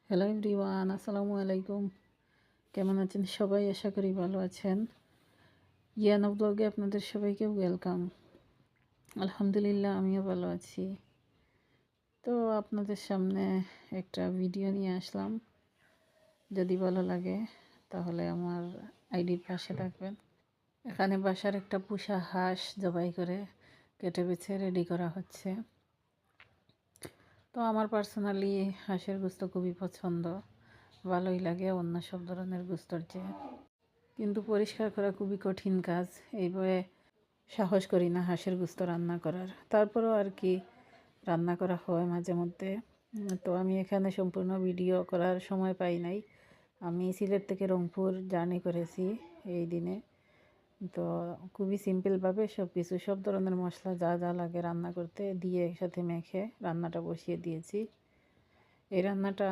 Hello everyone, আসসালামু আলাইকুম। কেমন আছেন সবাই? আশা করি ভালো আছেন। ইয়ানা ব্লগে আপনাদের সবাইকে ওয়েলকাম। আলহামদুলিল্লাহ, আমিও ভালো আছি। তো আপনাদের সামনে একটা ভিডিও নিয়ে আসলাম। যদি ভালো লাগে তাহলে আমার আইডির পাশে থাকবেন। এখানে বাসার একটা পোষা হাঁস জবাই করে কেটে বেছে রেডি করা হচ্ছে। তো আমার পার্সোনালি হাঁসের গোস্ত খুবই পছন্দ, ভালোই লাগে অন্য সব ধরনের গোস্তর চেয়ে। কিন্তু পরিষ্কার করা খুবই কঠিন কাজ, এই ভয়ে সাহস করি না হাঁসের গোস্ত রান্না করার। তারপরেও আর কি রান্না করা হয় মাঝে মধ্যে। তো আমি এখানে সম্পূর্ণ ভিডিও করার সময় পাই নাই। আমি সিলেট থেকে রংপুর জার্নি করেছি এই দিনে। তো খুবই সিম্পলভাবে সব কিছু, সব ধরনের মশলা যা যা লাগে রান্না করতে দিয়ে একসাথে মেখে রান্নাটা বসিয়ে দিয়েছি। এই রান্নাটা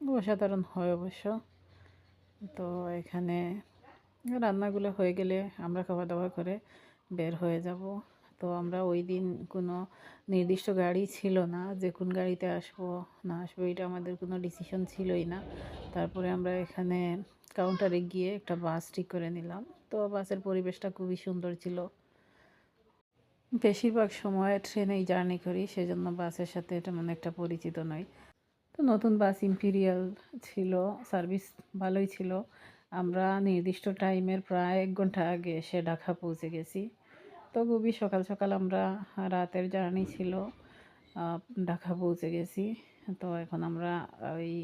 অসাধারণ হয় অবশ্য। তো এখানে রান্নাগুলো হয়ে গেলে আমরা খাওয়া দাওয়া করে বের হয়ে যাব। তো আমরা ওই দিন কোনো নির্দিষ্ট গাড়ি ছিল না, যে কোন গাড়িতে আসবো না আসবো এটা আমাদের কোনো ডিসিশন ছিলই না। তারপরে আমরা এখানে কাউন্টারে গিয়ে একটা বাস ঠিক করে নিলাম। তো বাসের পরিবেশটা খুবই সুন্দর ছিল। বেশিরভাগ সময় ট্রেনেই জার্নি করি, সেজন্য বাসের সাথে এটা মানে একটা পরিচিত নয়। তো নতুন বাস ইম্পিরিয়াল ছিল, সার্ভিস ভালোই ছিল। আমরা নির্দিষ্ট টাইমের প্রায় 1 ঘন্টা আগে এসে ঢাকা পৌঁছে গেছি। তো খুবই সকাল সকাল আমরা, রাতের জার্নি ছিল, ঢাকা পৌঁছে গেছি। তো এখন আমরা ওই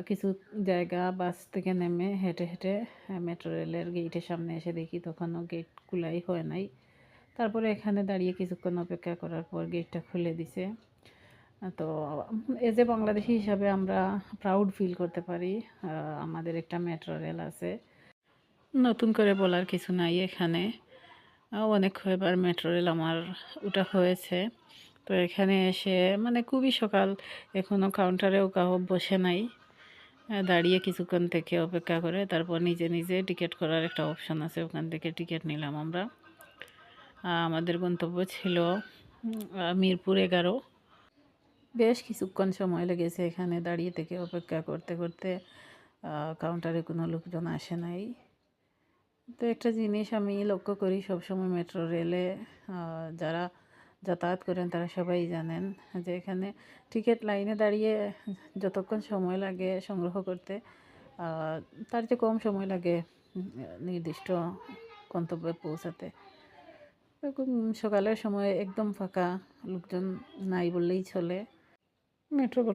কিছু জায়গা বাস থেকে নেমে হেঁটে হেঁটে মেট্রো রেলের গেটের সামনে এসে দেখি তখনও গেট খোলাই হয় নাই। তারপরে এখানে দাঁড়িয়ে কিছুক্ষণ অপেক্ষা করার পর গেটটা খুলে দিছে। তো এজ এ বাংলাদেশি হিসাবে আমরা প্রাউড ফিল করতে পারি। আমাদের একটা মেট্রো রেল আছে, নতুন করে বলার কিছু নাই এখানে। অনেক কয়েকবার মেট্রো রেল আমার ওটা হয়েছে। তো এখানে এসে মানে খুবই সকাল, এখনও কাউন্টারেও কাউ বসে নাই। দাঁড়িয়ে কিছুক্ষণ থেকে অপেক্ষা করে তারপর নিজে নিজে টিকিট করার একটা অপশান আছে, ওখান থেকে টিকিট নিলাম আমরা। আমাদের গন্তব্য ছিল মিরপুর 11। বেশ কিছুক্ষণ সময় লেগেছে এখানে দাঁড়িয়ে থেকে অপেক্ষা করতে করতে। কাউন্টারে কোনো লোকজন আসে নাই। তো একটা জিনিস আমি লক্ষ্য করি সবসময় মেট্রো রেলে, যারা যাতায়াত করেন তারা সবাই জানেন যে এখানে টিকিট লাইনে দাঁড়িয়ে যতক্ষণ সময় লাগে সংগ্রহ করতে, তার চেয়ে কম সময় লাগে নির্দিষ্ট গন্তব্যে পৌঁছাতে। সকালের সময় একদম ফাঁকা, লোকজন নাই বললেই চলে। মেট্রো